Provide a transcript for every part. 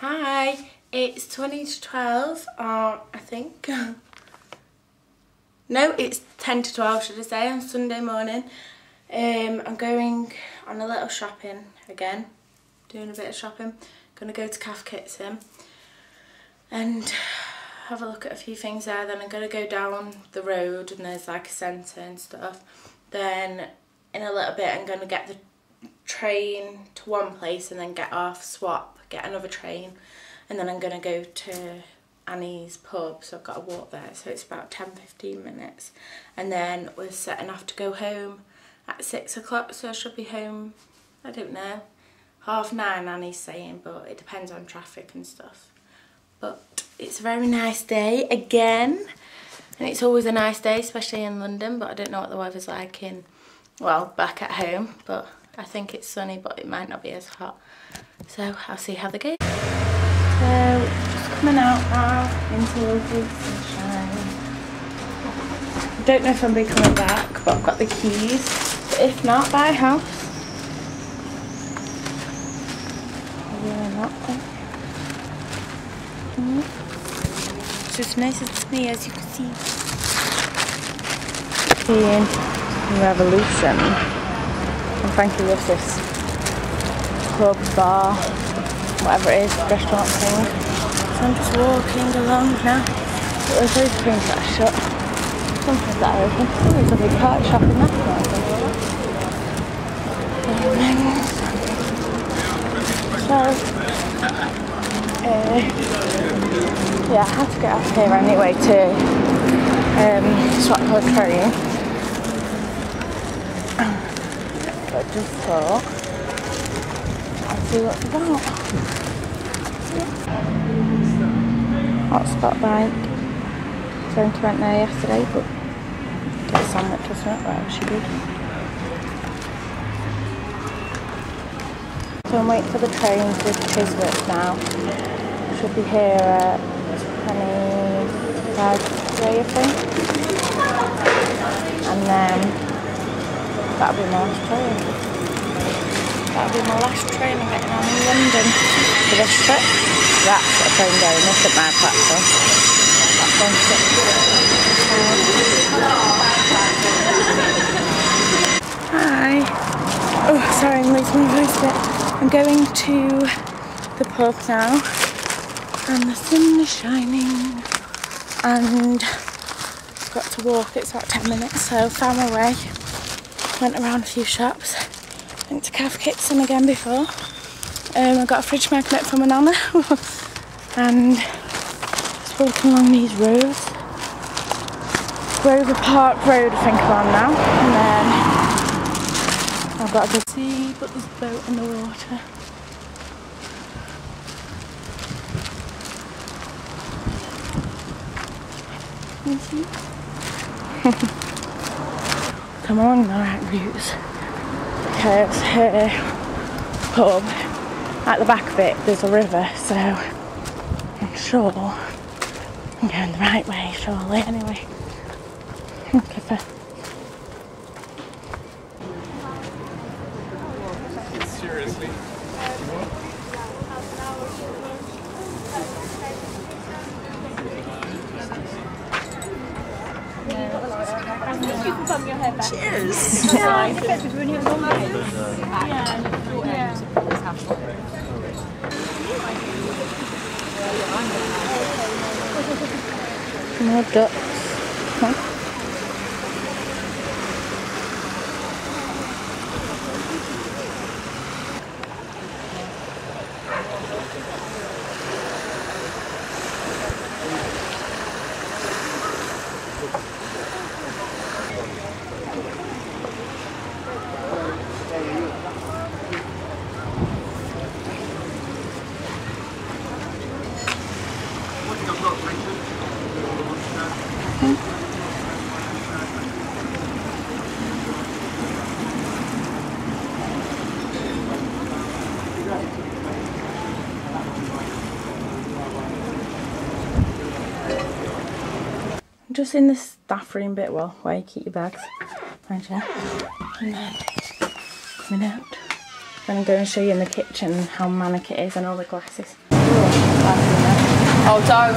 Hi, it's 20 to 12, I think. No, it's 10 to 12 should I say, on Sunday morning. I'm going on a little shopping again, doing a bit of shopping. Gonna go to Cath Kidston and have a look at a few things there. Then I'm gonna go down the road and there's like a centre and stuff. Then in a little bit I'm gonna get the train to one place and then get off, swap, get another train, and then I'm gonna go to Annie's pub, so I've got to walk there, so it's about 10-15 minutes, and then we're setting off to go home at 6 o'clock, so I should be home, I don't know, 9:30 Annie's saying, but it depends on traffic and stuff. But it's a very nice day again, and it's always a nice day, especially in London, but I don't know what the weather's like in, well, back at home, but I think it's sunny, but it might not be as hot, so I'll see how they go. So, just coming out now into lovely sunshine. I don't know if I'm be coming back, but I've got the keys. But if not, buy a house. Really not. It's as nice as me, as you can see. Seeing Revolution. And Frankie loves this pub, bar, whatever it is, restaurant thing. So I'm just walking along now. But there's loads of things that are shut. Some things that are open. Oh, there's a big park shop in there. So, yeah, I had to get off here anyway to swap for a train. But just thought I'll see what's about. Hotspot bike. Sophie went there yesterday, but did a sandwich or something, whatever she did. So I'm waiting for the train to Chiswick now. Should be here at 25:30, I think. And then that'll be my last train. That'll be my last train I'm getting on in London for this trip. That's a train going, this at my platform. Platform 6. Hi. Oh, sorry, I'm losing my voice a bit. I'm going to the pub now, and the sun is shining, and I've got to walk, it's about 10 minutes, so found my way. Went around a few shops. Went to Cath Kidston again before. I got a fridge magnet from my nana. And just walking along these roads. Grover Park Road I think I'm on now. And then I've got to go see, but there's a boat in the water. Can you see? Come along the right routes. Because her pub, at the back of it, there's a river, so I'm sure I'm going the right way, surely, anyway. Okay. Seriously. Cheers! More ducks. Huh? Just in the staff room bit, well, where you keep your bags, and then coming out. Then I'm going to show you in the kitchen how manic it is and all the glasses. Oh, don't.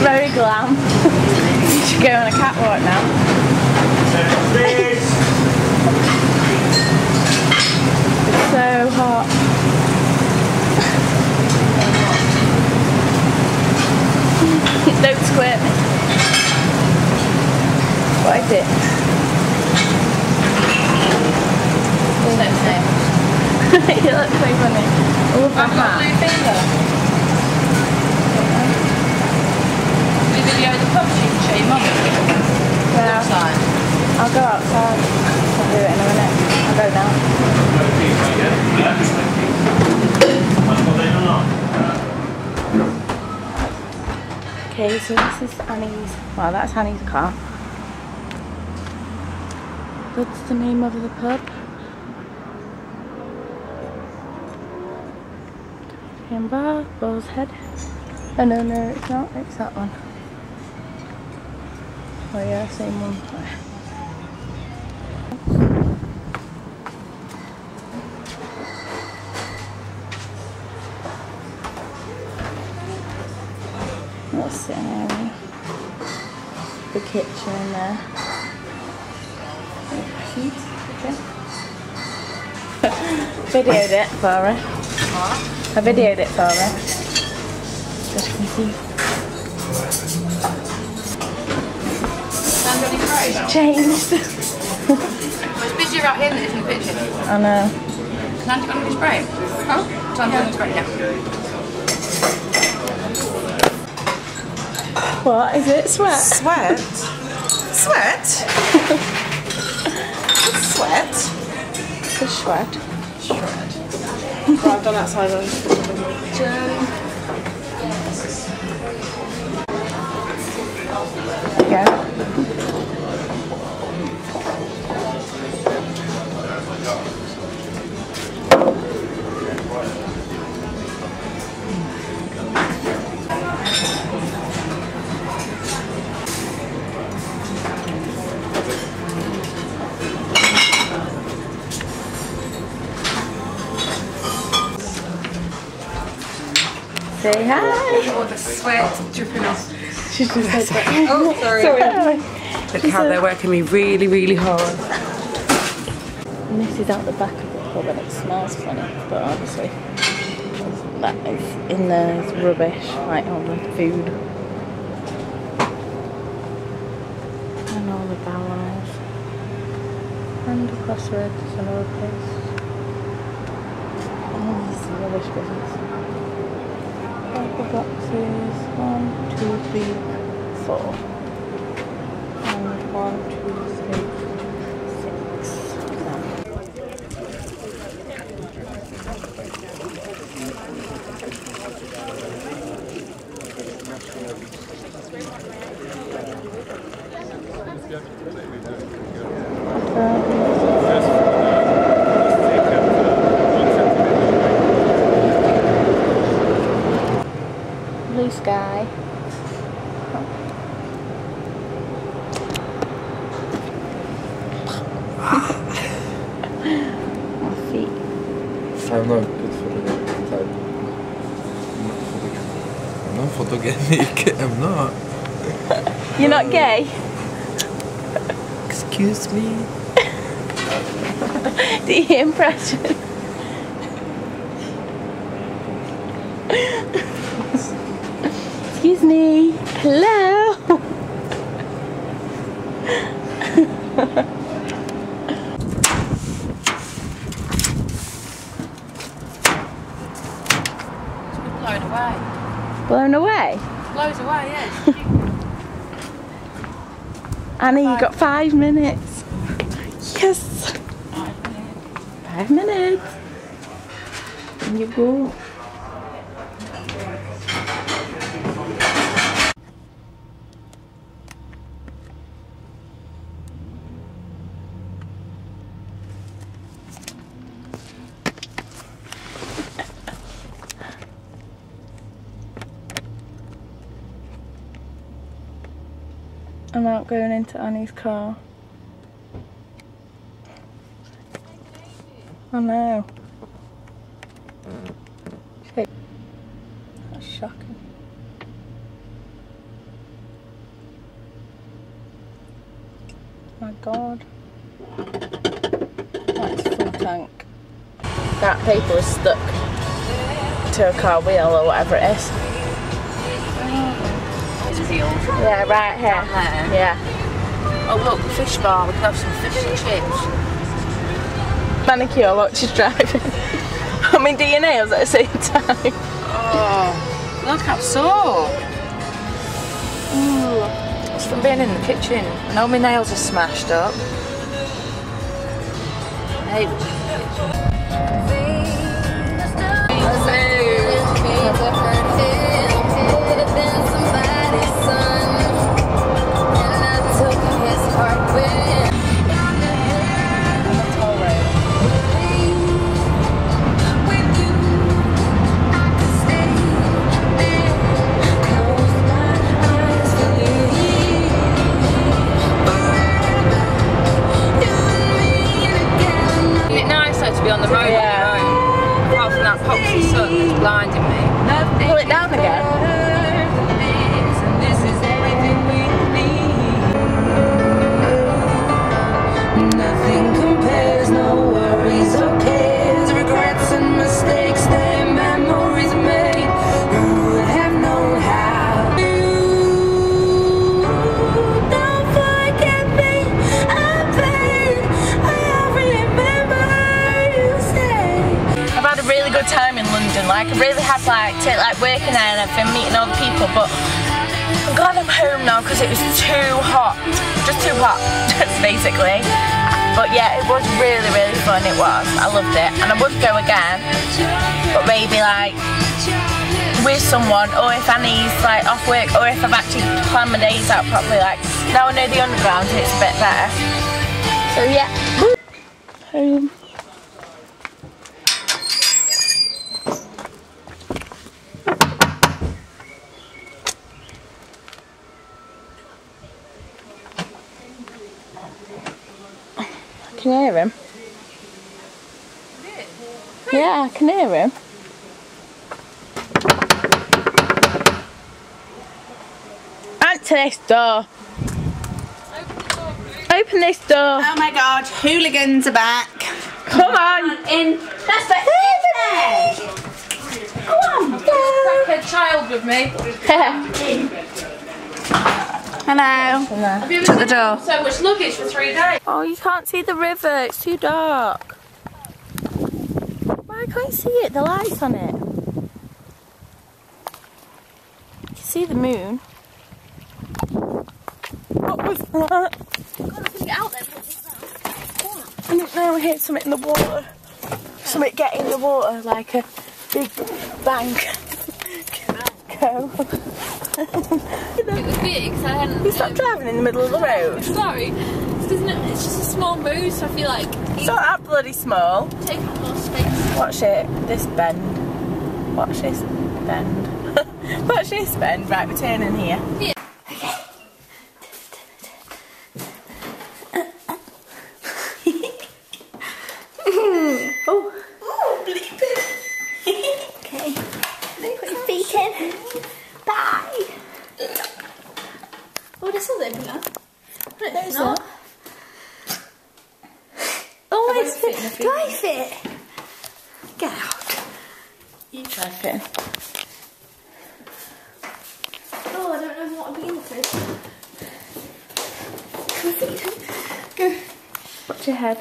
Very glam. You should go on a catwalk now. It's so hot. Don't squirt me. What is it? You look so funny. Oh, I've got a blue finger. The video of the pub she can show your mum. Yeah. Outside. I'll go outside. I'll do it in a minute. I'll go now. Okay, so this is Annie's. Well, that's Annie's car. That's the name of the pub. Bar, Bull's Head. Oh no, no, it's not. It's that one. Oh yeah, same one. That's the area. The kitchen in there. Videoed it for her. I videoed it for her. So she can see. It's changed. It's busy about him that isn't the picture. I know. Can Andy go on the spray? Huh? Can Andy go on the spray? Yeah. What is it? Sweat? Sweat? Sweat? Sweat? The sweat. Right, I've done that side on. Yeah. Say hi. Oh, the sweat dripping off. She just said that. Oh, sorry. Look how they're working me really, really hard. And this is out the back of the pub and it smells funny, but obviously that is in there is rubbish, like all the food. And all the barrels. And across the road there's another place. And all these rubbish business. Couple boxes, 1, 2, 3, 4. And 1, 2, 3, 6. Blue sky. My feet. I'm not good for the type. I'm not photogenic. I'm not. You're not gay? Excuse me. Do you hear impression? Excuse me. Hello. Blown away. Blown away? Blows away, yeah. Annie, you got 5 minutes. Yes. 5 minutes. And you go. I'm out going into Annie's car. I know. Okay. That's shocking. Oh my god. That's full tank. That paper is stuck to a car wheel or whatever it is. It's peeled. Yeah, right here. There. Yeah. Oh look, fish bar. We can have some fish and chips. Manicure, watch she's driving. I mean, do your nails at the same time? Oh, look how sore. Ooh. It's from being in the kitchen. I know my nails are smashed up. Hey. To be on the road on your own, apart from that poxy sun that's blinding me. Pull it down again. This is everything we need. Nothing compares, no worries or cares, regrets and mistakes, their memories made. Who would have known how? Don't forget me, I beg, I remember. I've had a really good time in London. Like, I really had working there and everything, meeting all the people, but I'm glad I'm home now because it was too hot. Just too hot, basically. But yeah, it was really, really fun, it was. I loved it. And I would go again, but maybe like with someone, or if Annie's like off work, or if I've actually planned my days out properly. Like, now I know the underground and it's a bit better. So yeah, home. Can you hear him? Yeah, I can hear him. Answer this door. Open this door. Oh my god, hooligans are back. Come on. In. That's the Go on. Like a child with me. Hello. Shut the door. So much luggage for 3 days. Oh, you can't see the river. It's too dark. Why can't you see it? The light's on it. You can see the moon. What was that? Get out there. I don't know. I hit something in the water. Something get in the water like a big bang. Go. It was big, so I hadn't. You stopped driving in the middle of the road. Sorry, it's just a small mood, so I feel like It's not that bloody small. take up more space. Watch it. This bend. Watch this bend. Watch this bend. Right, we're turning here. Yeah. Oh. Oh, bleeping. Okay. Look what you're beating. Bye. Oh, there's something open now. There's It's not. Oh, won't it's fit in a few do I fit? Get out. You try fit. Oh, I don't know what I'm beginning with. Go. Watch your head.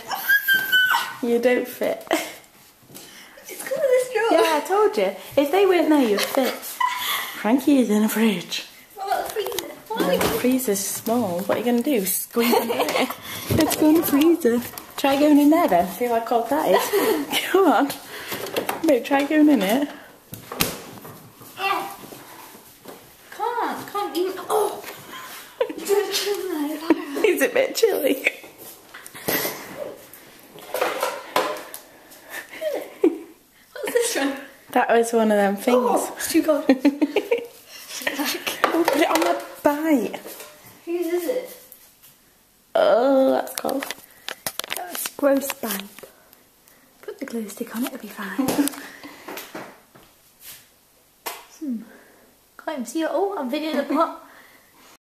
You don't fit. It's because of this drawer. Yeah, I told you. If they weren't there, you'd fit. Frankie is in a fridge. What about the freezer? What are The we doing? freezer's small. What are you going to do? Squeeze in there? Let's go in the freezer. Try going in there then. See how cold that is. Come on. No, try going in it. Yeah. Can't even. Oh! It's a bit chilly. What's this from? That was one of them things. Oh, it's too cold. Oh, put it on the bite. Whose is it? Oh, that's cold. That's gross bite. Put the glue stick on it, it'll be fine. Can't even see it. Oh, I'm videoing the pot.